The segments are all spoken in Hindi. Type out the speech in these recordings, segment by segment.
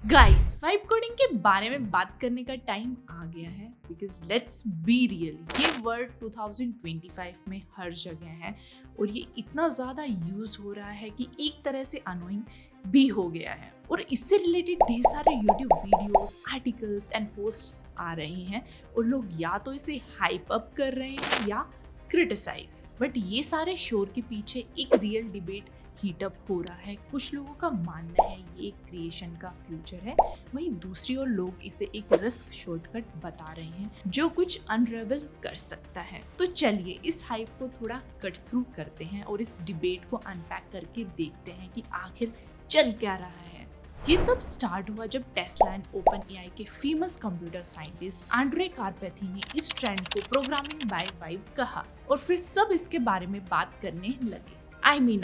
गाइस वाइब कोडिंग के बारे में बात करने का टाइम आ गया है बिकॉज लेट्स बी रियल, ये वर्ड 2025 में हर जगह है और ये इतना ज़्यादा यूज़ हो रहा है कि एक तरह से अनोइंग भी हो गया है। और इससे रिलेटेड ढेर सारे YouTube videos, articles and posts आ रहे हैं और लोग या तो इसे हाइप अप कर रहे हैं या क्रिटिसाइज। बट ये सारे शोर के पीछे एक रियल डिबेट हीटअप हो रहा है। कुछ लोगों का मानना है ये एक क्रिएशन का फ्यूचर है, वहीं दूसरी ओर लोग इसे एक रिस्क शॉर्टकट बता रहे हैं जो कुछ अनरेवल कर सकता है। तो चलिए इस हाइप को थोड़ा कट थ्रू करते हैं और इस डिबेट को अनपैक करके देखते हैं कि आखिर चल क्या रहा है। ये तब स्टार्ट हुआ जब टेस्ला एंड ओपन एआई के फेमस कंप्यूटर साइंटिस्ट एंड्रे कारपेथी ने इस ट्रेंड को प्रोग्रामिंग बाय वाइब कहा और फिर सब इसके बारे में बात करने लगे।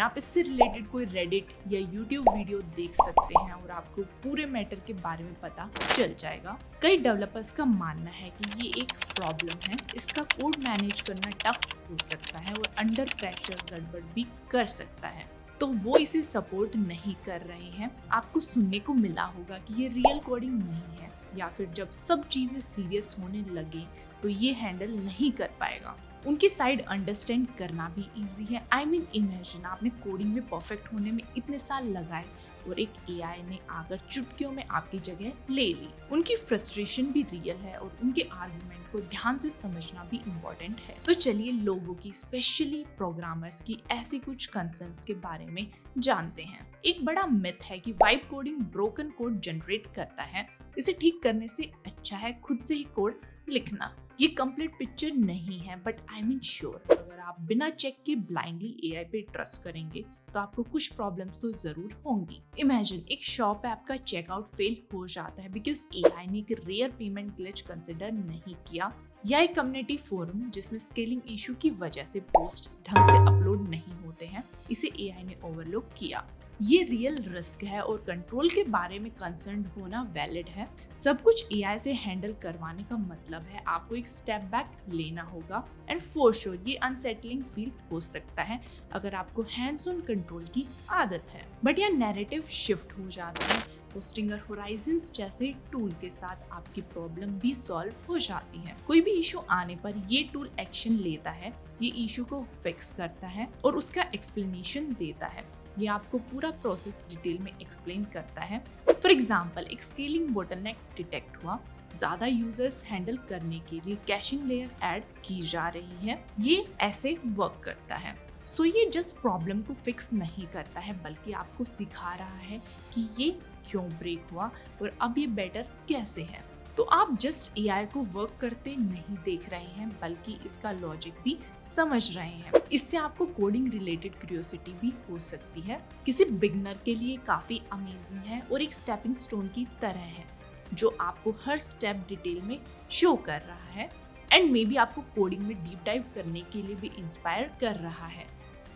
आप इससे रिलेटेड कोई रेडिट या यूट्यूब वीडियो देख सकते हैं और आपको पूरे मैटर के बारे में पता चल जाएगा। कई डेवलपर्स का मानना है कि ये एक प्रॉब्लम है, इसका कोड मैनेज करना टफ हो सकता है और अंडर प्रेशर गड़बड़ भी कर सकता है, तो वो इसे सपोर्ट नहीं कर रहे हैं। आपको सुनने को मिला होगा कि ये रियल कोडिंग नहीं है या फिर जब सब चीजें सीरियस होने लगे तो ये हैंडल नहीं कर पाएगा। उनकी साइड अंडरस्टैंड करना भी इजी है। इमेजिन आपने कोडिंग में परफेक्ट होने में इतने साल लगाए और एक एआई ने आकर चुटकियों में आपकी जगह ले ली। उनकी फ्रस्ट्रेशन भी रियल है और उनके आर्गुमेंट को ध्यान से समझना भी इम्पोर्टेंट है। तो चलिए लोगों की, स्पेशली प्रोग्रामर्स की ऐसी कुछ कंसर्न्स के बारे में जानते हैं। एक बड़ा मिथ है कि vibe coding broken code generate करता है, इसे ठीक करने से अच्छा है खुद से ही कोड लिखना। ये कंप्लीट पिक्चर नहीं है, बट श्योर अगर आप बिना चेक के ब्लाइंडली एआई पे ट्रस्ट करेंगे तो आपको कुछ प्रॉब्लम्स तो जरूर होंगी। इमेजिन एक शॉप ऐप का चेकआउट फेल हो जाता है बिकॉज एआई ने एक रेयर पेमेंट ग्लिच कंसिडर नहीं किया, या एक कम्युनिटी फोरम जिसमें स्केलिंग इशू की वजह से पोस्ट ढंग से अपलोड नहीं होते हैं, इसे एआई ने ओवरलुक किया। ये रियल रिस्क है और कंट्रोल के बारे में कंसर्न होना वैलिड है। सब कुछ एआई से हैंडल करवाने का मतलब है आपको एक स्टेप बैक लेना होगा एंड फॉर श्योर ये अनसेटलिंग फील हो सकता है अगर आपको हैंड्स ऑन कंट्रोल की आदत है। बट यह नैरेटिव शिफ्ट हो जाता है। होस्टिंगर होराइजन्स जैसे टूल के साथ आपकी प्रॉब्लम भी सॉल्व हो जाती है। कोई भी इशू आने पर ये टूल एक्शन लेता है, ये इशू को फिक्स करता है और उसका एक्सप्लेनेशन देता है। ये आपको पूरा प्रोसेस डिटेल में एक्सप्लेन करता है। फॉर एग्जाम्पल, एक स्केलिंग बोटलनेक डिटेक्ट हुआ, ज्यादा यूजर्स हैंडल करने के लिए कैशिंग लेयर ऐड की जा रही है, ये ऐसे वर्क करता है। सो ये जस्ट प्रॉब्लम को फिक्स नहीं करता है बल्कि आपको सिखा रहा है कि ये क्यों ब्रेक हुआ और अब ये बेटर कैसे है। तो आप जस्ट एआई को वर्क करते नहीं देख रहे हैं बल्कि इसका लॉजिक भी समझ रहे हैं। इससे आपको कोडिंग रिलेटेड क्यूरियोसिटी भी हो सकती है। किसी बिगनर के लिए काफी अमेजिंग है और एक स्टेपिंग स्टोन की तरह है जो आपको हर स्टेप डिटेल में शो कर रहा है एंड मे बी आपको कोडिंग में डीप डाइव करने के लिए भी इंस्पायर कर रहा है।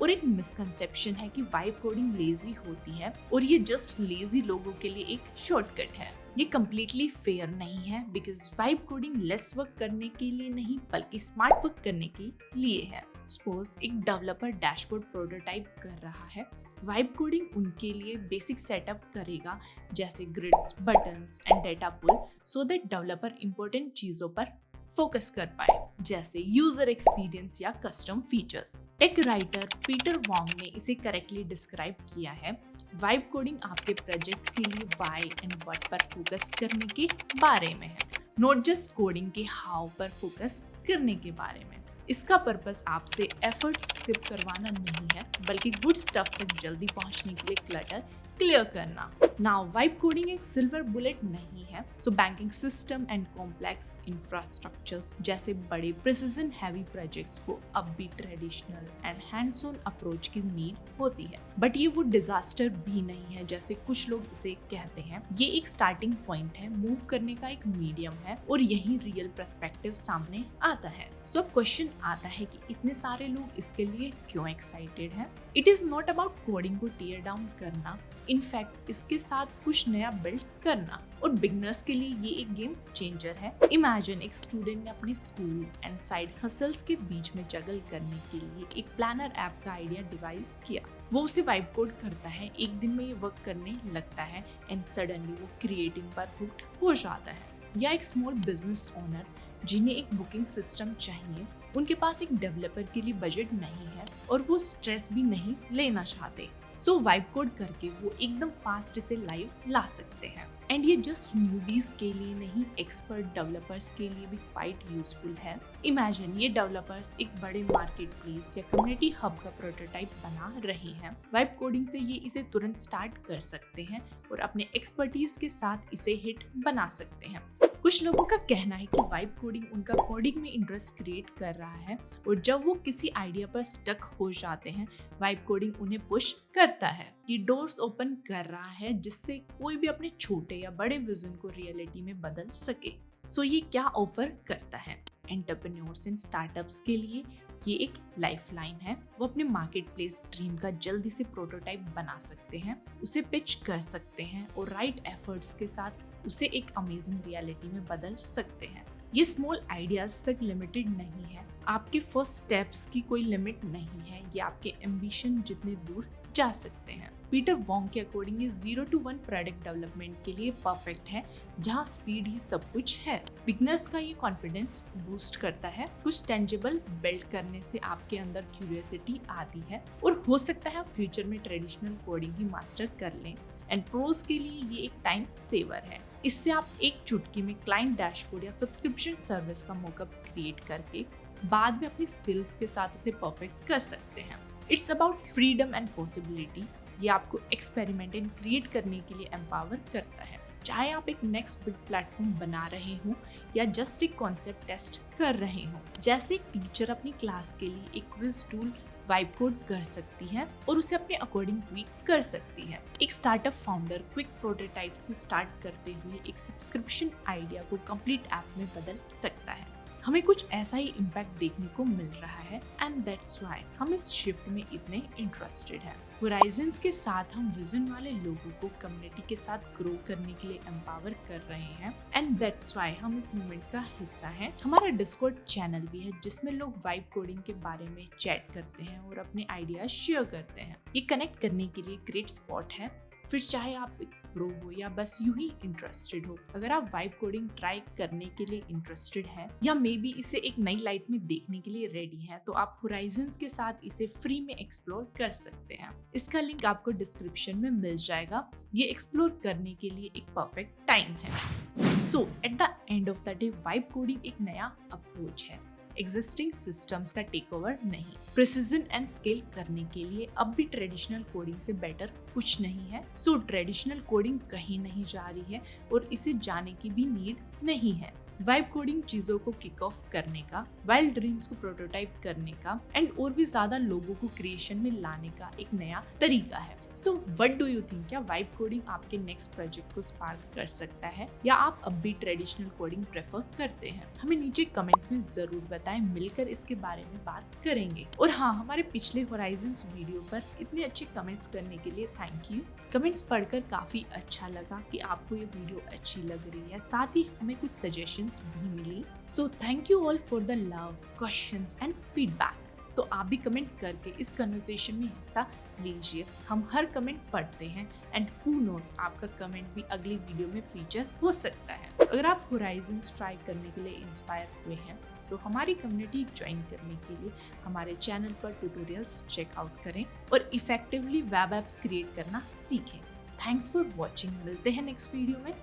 और एक मिसकंसेप्शन है कि वाइब कोडिंग लेजी होती है और ये जस्ट लेजी लोगों के लिए एक शॉर्टकट है। ये कम्प्लीटली फेयर नहीं है because vibe coding lace work करने के लिए नहीं बल्कि स्मार्ट वर्क करने के लिए है। सपोज एक डेवलपर डैशबोर्ड प्रोटोटाइप कर रहा है, वाइब कोडिंग उनके लिए बेसिक सेटअप करेगा जैसे grids, buttons and data pull, so that developer important चीजों पर फोकस कर पाए जैसे यूजर एक्सपीरियंस या custom features. Tech writer Peter Wong ने इसे करेक्टली डिस्क्राइब किया है। वाइब कोडिंग आपके प्रोजेक्ट्स के लिए व्हाई एंड व्हाट पर फोकस करने के बारे में है, नॉट जस्ट कोडिंग के हाउ पर फोकस करने के बारे में। इसका पर्पस आपसे एफर्ट स्किप करवाना नहीं है बल्कि गुड स्टफ तक जल्दी पहुंचने के लिए क्लटर क्लियर करना। नाउ वाइब कोडिंग एक सिल्वर बुलेट नहीं है, सो banking system and complex infrastructures जैसे बड़े प्रिसीजन हैवी प्रोजेक्ट्स को अब भी traditional and hands on approach की नीड होती है। बट ये वो डिजास्टर भी नहीं है जैसे कुछ लोग इसे कहते हैं। ये एक स्टार्टिंग पॉइंट है, मूव करने का एक मीडियम है और यही रियल पर्सपेक्टिव सामने आता है। सो अब क्वेश्चन आता है कि इतने सारे लोग इसके लिए क्यों एक्साइटेड हैं? It is not about coding को टीयर डाउन करना। इनफैक्ट इसके साथ कुछ नया बिल्ड करना। और बिगनर्स के लिए ये एक गेम चेंजर है। इमेजिन एक स्टूडेंट ने अपने स्कूल एंड साइड हसल्स के बीच में जगल करने के लिए एक प्लानर ऐप का आइडिया डिवाइस किया। वो उसे वाइब कोड करता है, एक दिन में ये वर्क करने लगता है एंड सडनली वो क्रिएटिंग पर हुक्ड हो जाता है। या एक स्मॉल बिजनेस ओनर जिन्हें एक बुकिंग सिस्टम चाहिए, उनके पास एक डेवलपर के लिए बजट नहीं है और वो स्ट्रेस भी नहीं लेना चाहते। सो वाइब कोड करके वो एकदम फास्ट इसे लाइव ला सकते हैं। एंड ये जस्ट न्यूबीज के लिए नहीं, एक्सपर्ट डेवलपर्स के लिए भी क्वाइट यूजफुल है। इमेजिन ये डेवलपर्स एक बड़े मार्केट प्लेस या कम्युनिटी हब का प्रोटोटाइप बना रहे हैं। वाइब कोडिंग से ये इसे तुरंत स्टार्ट कर सकते हैं और अपने एक्सपर्टीज के साथ इसे हिट बना सकते हैं। कुछ लोगों का कहना है कि वाइब कोडिंग उनका कोडिंग में इंटरेस्ट क्रिएट कर रहा है और जब वो किसी आइडिया पर स्टक हो जाते हैं, वाइब कोडिंग उन्हें पुश करता है। ये डोर्स ओपन कर रहा है जिससे कोई भी अपने छोटे या बड़े विजन को रियलिटी में बदल सके। सो ये क्या ऑफर करता है? एंटरप्रेन्योर्स एंड स्टार्टअप्स के लिए ये एक लाइफलाइन है। वो अपने मार्केट प्लेस ड्रीम का जल्दी से प्रोटोटाइप बना सकते हैं, उसे पिच कर सकते हैं और राइट एफर्ट्स के साथ उसे एक अमेजिंग रियलिटी में बदल सकते हैं। ये स्मॉल आइडियाज तक लिमिटेड नहीं है, आपके फर्स्ट स्टेप्स की कोई लिमिट नहीं है, ये आपके एम्बिशन जितने दूर जा सकते हैं। पीटर वोंग के अकॉर्डिंग ये 0 to 1 प्रोडक्ट डेवलपमेंट के लिए परफेक्ट है, जहाँ स्पीड ही सब कुछ है। बिगनर्स का ये कॉन्फिडेंस बूस्ट करता है। कुछ टेंजिबल बिल्ड करने से आपके अंदर क्यूरियोसिटी आती है और हो सकता है फ्यूचर में ट्रेडिशनल कोडिंग ही मास्टर कर लें। एंड प्रोज के लिए ये एक टाइम सेवर है। इससे आप एक चुटकी में क्लाइंट डैशबोर्ड या सब्सक्रिप्शन सर्विस का मॉकअप क्रिएट करके बाद में अपनी स्किल्स के साथ उसे परफेक्ट कर सकते हैं। It's about freedom and possibility. ये आपको एक्सपेरिमेंट एंड क्रिएट करने के लिए एम्पावर करता है। चाहे आप एक नेक्स्ट बिग प्लेटफॉर्म बना रहे हो या जस्ट एक कॉन्सेप्ट टेस्ट कर रहे हो। जैसे एक टीचर अपनी क्लास के लिए एक क्विज टूल वाइब कोड कर सकती है और उसे अपने अकॉर्डिंग ट्वीक कर सकती है। एक स्टार्टअप फाउंडर क्विक प्रोटोटाइप से स्टार्ट करते हुए एक सब्सक्रिप्शन आइडिया को कंप्लीट ऐप में बदल सकता है। हमें कुछ ऐसा ही इम्पैक्ट देखने को मिल रहा है एंड दैट्स व्हाई हम इस शिफ्ट में इतने इंटरेस्टेड हैं। होराइजन्स के साथ हम विजन वाले लोगों को कम्युनिटी के साथ ग्रो करने के लिए एम्पावर कर रहे हैं एंड दैट्स व्हाई हम इस मूवमेंट का हिस्सा हैं। हमारा डिस्कॉर्ड चैनल भी है जिसमें लोग वाइब कोडिंग के बारे में चैट करते हैं और अपने आइडियाज शेयर करते हैं। ये कनेक्ट करने के लिए ग्रेट स्पॉट है। फिर चाहे आप एक प्रो हो या बस यूं ही इंटरेस्टेड हो, अगर आप वाइब कोडिंग ट्राई करने के लिए इंटरेस्टेड हैं या मे बी इसे एक नई लाइट में देखने के लिए रेडी हैं, तो आप होराइजन्स के साथ इसे फ्री में एक्सप्लोर कर सकते हैं। इसका लिंक आपको डिस्क्रिप्शन में मिल जाएगा। ये एक्सप्लोर करने के लिए एक परफेक्ट टाइम है। So at the end of the day vibe coding एक नया अप्रोच है, एग्जिस्टिंग सिस्टम्स का टेक ओवर नहीं। प्रिसीजन एंड स्केल करने के लिए अब भी ट्रेडिशनल कोडिंग से बेटर कुछ नहीं है। सो ट्रेडिशनल कोडिंग कहीं नहीं जा रही है और इसे जाने की भी नीड नहीं है। वाइब कोडिंग चीजों को किक ऑफ करने का, वाइल्ड ड्रीम्स को प्रोटोटाइप करने का एंड और भी ज्यादा लोगों को क्रिएशन में लाने का एक नया तरीका है। So what do you think? क्या वाइब कोडिंग आपके नेक्स्ट प्रोजेक्ट को स्पार्क कर सकता है या आप अब भी ट्रेडिशनल कोडिंग प्रेफर करते हैं? हमें नीचे कमेंट्स में जरूर बताएं, मिलकर इसके बारे में बात करेंगे। और हाँ, हमारे पिछले होराइजन्स वीडियो पर इतने अच्छे कमेंट्स करने के लिए थैंक यू। कमेंट्स पढ़कर काफी अच्छा लगा कि आपको ये वीडियो अच्छी लग रही है, साथ ही हमें कुछ सजेशंस भी मिली। So thank you all for the love, questions and feedback. तो आप भी कमेंट करके इस कन्वर्सेशन में हिस्सा लीजिए। हम हर कमेंट पढ़ते हैं एंड हु नोस, आपका कमेंट भी अगली वीडियो में फीचर हो सकता है। अगर आप होराइजन्स ट्राई करने के लिए इंस्पायर हुए हैं तो हमारी कम्युनिटी ज्वाइन करने के लिए हमारे चैनल पर ट्यूटोरियल्स चेकआउट करें और इफेक्टिवली वेब एप्स क्रिएट करना सीखें। Thanks for watching. मिलते हैं नेक्स्ट वीडियो में।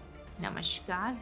नमस्कार।